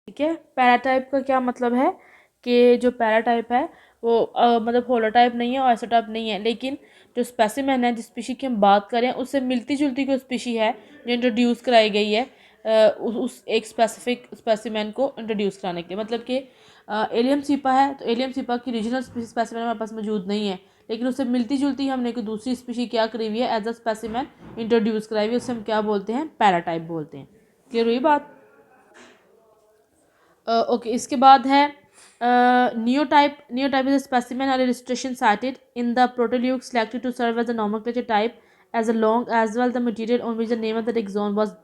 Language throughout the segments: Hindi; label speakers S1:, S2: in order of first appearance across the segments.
S1: ठीक है। पैराटाइप का क्या मतलब है कि जो पैराटाइप है वो मतलब होलोटाइप नहीं है और आइसोटाइप नहीं है, लेकिन जो स्पेसिमेन है, जिस स्पीशी की हम बात करें उससे मिलती जुलती कोई स्पीशी है जो इंट्रोड्यूस कराई गई है उस एक स्पेसिफिक स्पेसिमेन को इंट्रोड्यूस कराने के लिए। मतलब कि एलियम सीपा है तो एलियम सीपा की रीजनल स्पेसिमेन हमारे पास मौजूद नहीं है, लेकिन उससे मिलती जुलती हमने कोई दूसरी स्पीशी क्या करी हुई है एज अ स्पेसिमेन इंट्रोड्यूस कराई हुई है, उससे हम क्या बोलते हैं, पैराटाइप बोलते हैं। क्लियर हुई बात? ओके, इसके बाद है नियोटाइप। नियोटाइप इज अ स्पेसिमेन और illustration cited in the proteoleuc selected to serve as a nomenclature type as long as well the material on which the name of the taxon was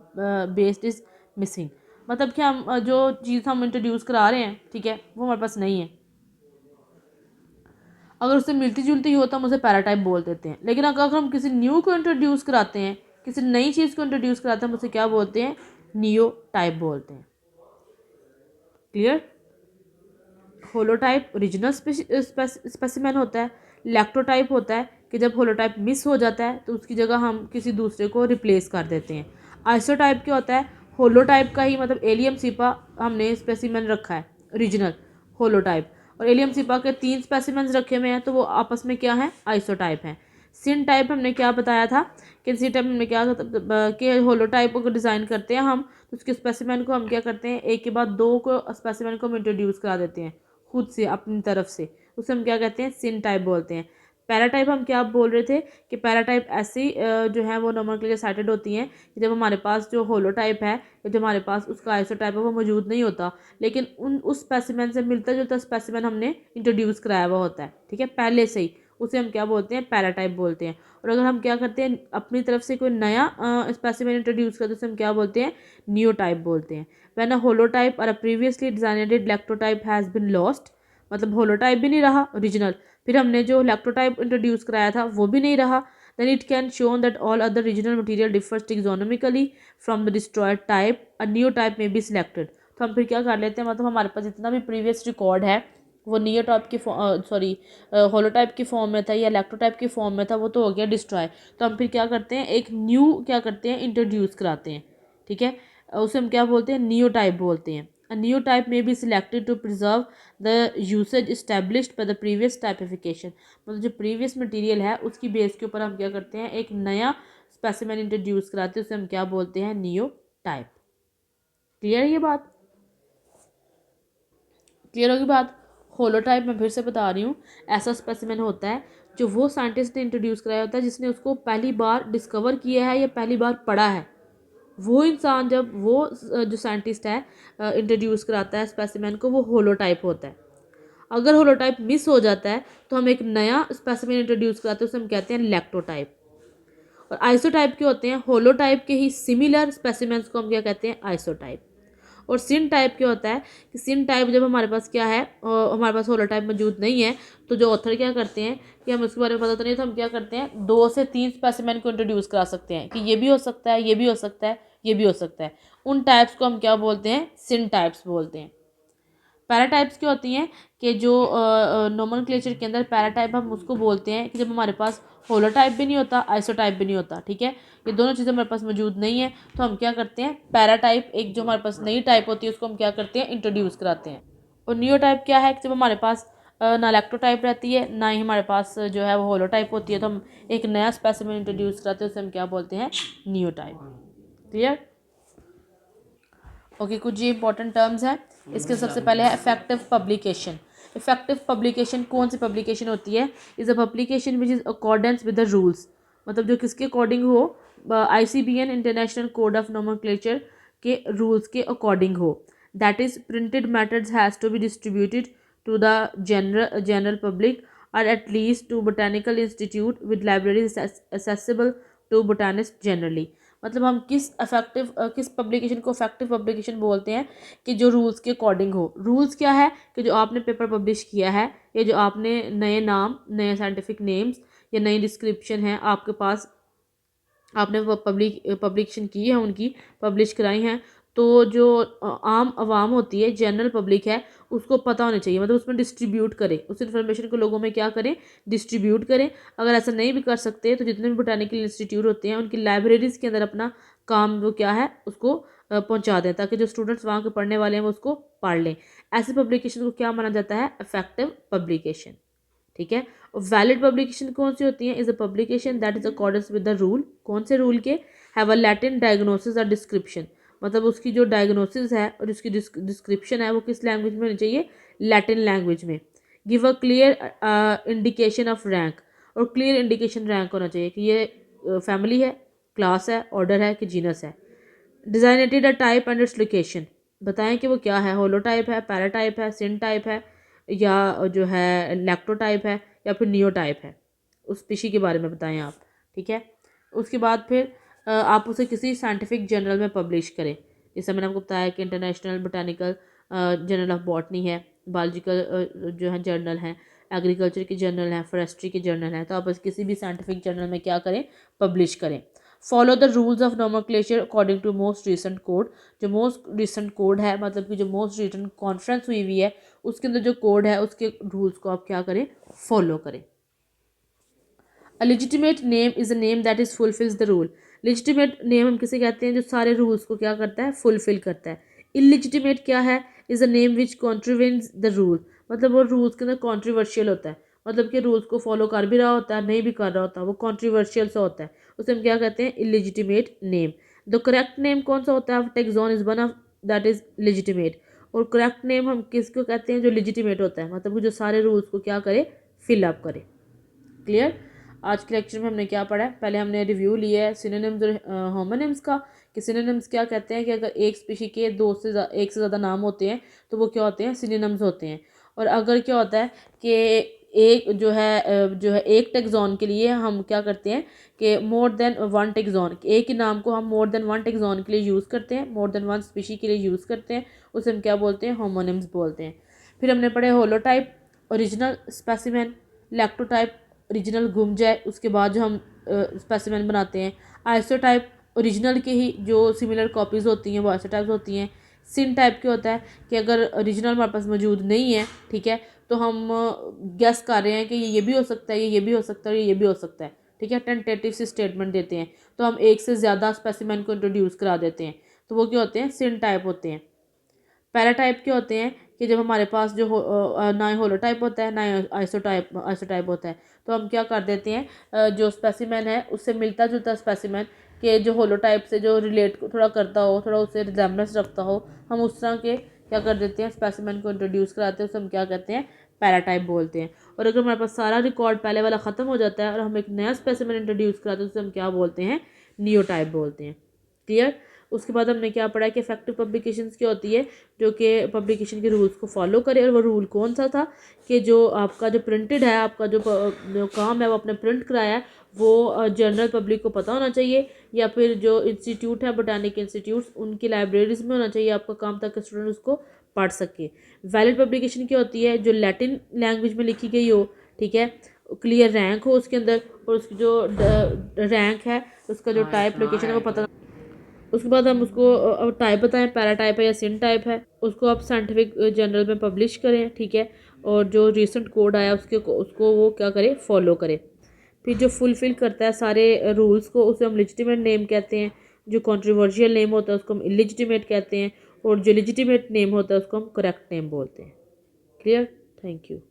S1: based is missing। मतलब कि हम जो चीज़ हम इंट्रोड्यूस करा रहे हैं, ठीक है, वो हमारे पास नहीं है, अगर उससे मिलती जुलती हो तो हम उसे पैराटाइप बोल देते हैं। लेकिन अगर हम किसी न्यू को इंट्रोड्यूस कराते हैं, किसी नई चीज़ को इंट्रोड्यूस कराते हैं, हम उसे क्या बोलते हैं, नियो टाइप बोलते हैं। क्लियर? होलोटाइप ओरिजिनल स्पेसिमेन होता है। लैक्टोटाइप होता है कि जब होलोटाइप मिस हो जाता है तो उसकी जगह हम किसी दूसरे को रिप्लेस कर देते हैं। आइसोटाइप क्या होता है, होलोटाइप का ही मतलब एलियम सिपा हमने स्पेसिमेन रखा है ओरिजिनल होलोटाइप, और एलियम सिपा के 3 स्पेसिमेंस रखे हुए हैं तो वो आपस में क्या है, आइसोटाइप हैं। सिन टाइप हमने क्या बताया था कि सी टाइप हमने क्या कि होलोटाइप को डिज़ाइन करते हैं हम, तो उसके स्पेसिमेन को हम क्या करते हैं, एक के बाद दो को स्पेसिमेन को हम इंट्रोड्यूस करा देते हैं खुद से अपनी तरफ से, उसे हम क्या कहते हैं, सिन टाइप बोलते हैं। पैराटाइप हम क्या बोल रहे थे कि पैराटाइप ऐसी जो है वो नॉमेनक्लेचर साइटेड होती हैं कि जब हमारे पास जो होलोटाइप है या जो हमारे पास उसका आइसोटाइप है वो मौजूद नहीं होता, लेकिन उस स्पेसिमेन से मिलता जुलता स्पेसिमेन हमने इंट्रोड्यूस कराया हुआ होता है, ठीक है, पहले से ही, उसे हम क्या बोलते हैं, पैराटाइप बोलते हैं। और अगर हम क्या करते हैं, अपनी तरफ से कोई नया स्पेसिमेन इंट्रोड्यूस करते हैं, उसे हम क्या बोलते हैं, नियोटाइप बोलते हैं। When a holotype or a previously designated lectotype has been lost, मतलब होलोटाइप भी नहीं रहा ओरिजिनल, फिर हमने जो लैक्टोटाइप इंट्रोड्यूस कराया था वो भी नहीं रहा, then it can show that all other regional material differs taxonomically from the destroyed type, a new type may be selected। तो हम फिर क्या कर लेते हैं, मतलब हमारे पास जितना भी प्रीवियस रिकॉर्ड है वो नियोटाइप की सॉरी होलोटाइप की फॉर्म में था या लैक्टोटाइप की फॉर्म में था, वो तो हो गया डिस्ट्रॉय, तो हम फिर क्या करते हैं, एक न्यू क्या करते हैं, इंट्रोड्यूस कराते हैं, ठीक है, उसे हम क्या बोलते हैं, नियोटाइप बोलते हैं। A new type may be selected to preserve the usage established by the previous typification। मतलब जो प्रीवियस मटेरियल है उसकी बेस के ऊपर हम क्या करते हैं, एक नया स्पेसिमेन इंट्रोड्यूस कराते हैं, उसे हम क्या बोलते हैं, नियो टाइप। क्लियर है ये बात? क्लियर होगी बात? होलोटाइप मैं फिर से बता रही हूँ, ऐसा स्पेसिमेन होता है जो वो साइंटिस्ट ने इंट्रोड्यूस कराया होता है जिसने उसको पहली बार डिस्कवर किया है या पहली बार पढ़ा है। वो इंसान जब वो जो साइंटिस्ट है इंट्रोड्यूस कराता है स्पेसिमेन को, वो होलोटाइप होता है। अगर होलोटाइप मिस हो जाता है तो हम एक नया स्पेसिमेन इंट्रोड्यूस कराते हैं, उसे हम कहते हैं लैक्टोटाइप। और आइसोटाइप के होते हैं होलोटाइप के ही सिमिलर स्पेसिमेंस को हम क्या कहते हैं, आइसोटाइप। और सिन टाइप क्या होता है कि सिन टाइप जब हमारे पास क्या है, हमारे पास होलोटाइप मौजूद नहीं है, तो जो ऑथर क्या करते हैं कि हम उसके बारे में पता तो नहीं, तो हम क्या करते हैं, 2 से 3 स्पेसिमेन को इंट्रोड्यूस करा सकते हैं कि ये भी हो सकता है, ये भी हो सकता है, ये भी हो सकता है। उन टाइप्स को हम क्या बोलते हैं, सिन टाइप्स बोलते हैं। पैराटाइप्स क्या होती हैं कि जो नोमेनक्लेचर के अंदर पैराटाइप हम उसको बोलते हैं कि जब हमारे पास होलोटाइप भी नहीं होता, आइसोटाइप भी नहीं होता, ठीक है, ये दोनों चीज़ें हमारे पास मौजूद नहीं है, तो हम क्या करते हैं, पैराटाइप एक जो हमारे पास नई टाइप होती है उसको हम क्या करते हैं, इंट्रोड्यूस कराते हैं। और नियोटाइप क्या है कि जब हमारे पास ना लैक्टोटाइप रहती है ना ही हमारे पास जो है वो होलोटाइप होती है, तो हम एक नया स्पेसिमेन इंट्रोड्यूस कराते हैं, उसे हम क्या बोलते हैं, नियोटाइप। क्लियर? ओके, कुछ ये इंपॉर्टेंट टर्म्स हैं। इसके सबसे पहले है इफेक्टिव पब्लिकेशन। इफेक्टिव पब्लिकेशन कौन सी पब्लिकेशन होती है, is a publication which is accordance with the rules, मतलब जो किसके अकॉर्डिंग हो, ICBN international code of nomenclature के रूल्स के अकॉर्डिंग हो। That is printed matters has to be distributed to the general public or at least to botanical institute with libraries accessible to botanist generally. मतलब हम किस पब्लिकेशन को इफेक्टिव पब्लिकेशन बोलते हैं कि जो रूल्स के अकॉर्डिंग हो। रूल्स क्या है कि जो आपने पेपर पब्लिश किया है या जो आपने नए नाम, नए साइंटिफिक नेम्स या नई डिस्क्रिप्शन है आपके पास, आपने वो पब्लिकेशन की है, उनकी पब्लिश कराई हैं, तो जो आम आवाम होती है, जनरल पब्लिक है, उसको पता होना चाहिए, मतलब उसमें डिस्ट्रीब्यूट करें, उस इन्फॉर्मेशन को लोगों में क्या करें, डिस्ट्रीब्यूट करें। अगर ऐसा नहीं भी कर सकते तो जितने भी बोटानिकल इंस्टीट्यूट होते हैं उनकी लाइब्रेरीज़ के अंदर अपना काम वो क्या है, उसको पहुंचा दें, ताकि जो स्टूडेंट्स वहाँ के पढ़ने वाले हैं वो उसको पढ़ लें। ऐसी पब्लिकेशन को क्या माना जाता है? Effective publication. ठीक है। और वैलिड पब्लिकेशन कौन सी होती है? Is a publication that is accordance with the rule. कौन से रूल के? हैव अ लैटिन डायग्नोसिस और डिस्क्रिप्शन, मतलब उसकी जो डायग्नोसिस है और उसकी डिस्क्रिप्शन है वो किस लैंग्वेज में होनी चाहिए? लैटिन लैंग्वेज में। Give a clear indication of rank, और क्लियर इंडिकेशन रैंक होना चाहिए कि ये फैमिली है, क्लास है, ऑर्डर है कि जीनस है। Designated a type and its location, बताएं कि वो क्या है, होलोटाइप है, पैराटाइप है, सिन टाइप है, या जो है लैक्टोटाइप है, या फिर नियोटाइप है। उस स्पीशी के बारे में बताएं आप। ठीक है। उसके बाद फिर आप उसे किसी साइंटिफिक जर्नल में पब्लिश करें। जैसे मैंने आपको बताया कि international botanical journal of botany है, बायोलॉजिकल जो है जर्नल है, एग्रीकल्चर की जर्नल है, फॉरेस्ट्री की जर्नल है, तो आप बस किसी भी साइंटिफिक जर्नल में क्या करें? पब्लिश करें। Follow the rules of nomenclature according to most recent code, जो मोस्ट रिसेंट कोड है मतलब कि जो मोस्ट रिसेंट कॉन्फ्रेंस हुई है उसके अंदर जो कोड है उसके रूल्स को आप क्या करें? फॉलो करें। A legitimate name is a name that is fulfils the rule. Legitimate name हम किसे कहते हैं? जो सारे रूल्स को क्या करता है? फुलफिल करता है। इलिजिटिमेट क्या है? Is a name which contravenes the rule, मतलब वो रूल्स के अंदर कॉन्ट्रीवर्शियल होता है, मतलब कि रूल्स को फॉलो कर भी रहा होता है, नहीं भी कर रहा होता, वो कॉन्ट्रीवर्शियल सा होता है, उसे हम क्या कहते हैं? Illegitimate name. The correct name कौन सा होता है? Tax on is one of that is legitimate. और करेक्ट नेम हम किसको कहते हैं? जो लेजिटिमेट होता है, मतलब कि जो सारे रूल्स को क्या करे? फिलअप करे। क्लियर? आज के लेक्चर में हमने क्या पढ़ा है? पहले हमने रिव्यू लिया है सिनोनिम्स और होमोनिम्स का, कि सिनोनिम्स क्या कहते हैं कि अगर एक स्पीशी के एक से ज़्यादा नाम होते हैं तो वो क्या होते हैं? सिनोनिम्स होते हैं। और अगर क्या होता है कि एक जो है एक टेक्सॉन के लिए हम क्या करते हैं कि मोर देन वन टेक्सॉन, एक ही नाम को हम मोर देन वन टेक्सॉन के लिए यूज़ करते हैं, मोर देन वन स्पीशी के लिए यूज़ करते हैं, उसे हम क्या बोलते हैं? होमोनिम्स बोलते हैं। फिर हमने पढ़े holotype, original specimen, lectotype, original घूम जाए उसके बाद जो हम स्पेसिमेन बनाते हैं। आइसोटाइप, ओरिजिनल के ही जो सिमिलर कॉपीज़ होती हैं वो आइसोटाइप्स होती हैं। सिन टाइप क्या होता है कि अगर ओरिजिनल हमारे पास मौजूद नहीं है, ठीक है, तो हम गेस कर रहे हैं कि ये भी हो सकता है, ये भी हो सकता है, ये भी हो सकता है। ठीक है, टेंटेटिव से स्टेटमेंट देते हैं, तो हम एक से ज़्यादा स्पेसिमेन को इंट्रोड्यूस करा देते हैं, तो वो क्या होते हैं? सिन टाइप होते हैं। पैराटाइप के होते हैं कि जब हमारे पास ना ही होलोटाइप होता है ना ही आइसोटाइप होता है, तो हम क्या कर देते हैं? जो स्पेसिमेन है उससे मिलता जुलता स्पेसिमेन के जो होलोटाइप से जो रिलेट थोड़ा करता हो, थोड़ा उससे रिजेम्बलेंस रखता हो, हम उस तरह के क्या कर देते हैं? स्पेसिमेन को इंट्रोड्यूस कराते हैं, उसे हम क्या कहते हैं? पैराटाइप बोलते हैं। और अगर हमारे पास सारा रिकॉर्ड पहले वाला ख़त्म हो जाता है और हम एक नया स्पेसिमेन इंट्रोड्यूस कराते हैं, उसे हम क्या बोलते हैं? नियोटाइप बोलते हैं। क्लियर? उसके बाद हमने क्या पढ़ा कि इफेक्टिव पब्लिकेशंस क्या होती है? जो कि पब्लिकेशन के रूल्स को फॉलो करे। और वो रूल कौन सा था कि जो आपका जो प्रिंटेड है, आपका जो काम है वो आपने प्रिंट कराया है, वो जनरल पब्लिक को पता होना चाहिए, या फिर जो इंस्टीट्यूट है बोटानिक इंस्टीट्यूट्स उनकी लाइब्रेरीज में होना चाहिए आपका काम, ताकि स्टूडेंट उसको पढ़ सके। वैलिड पब्लिकेशन क्या होती है? जो लैटिन लैंग्वेज में लिखी गई हो, ठीक है, क्लियर रैंक हो उसके अंदर, और उसकी जो रैंक है उसका जो टाइप लोकेशन है वो पता। उसके बाद हम उसको अब टाइप बताएं, पैरा टाइप है या सिन टाइप है, उसको आप साइंटिफिक जर्नल में पब्लिश करें। ठीक है। और जो रिसेंट कोड आया उसको वो क्या करे? फॉलो करे। फिर जो फुलफिल करता है सारे रूल्स को उसे हम लेजिटिमेट नेम कहते हैं। जो कंट्रोवर्शियल नेम होता है उसको हम इलिजिटिमेट कहते हैं, और जो लेजिटिमेट नेम होता है उसको हम करेक्ट नेम बोलते हैं। क्लियर? Thank you.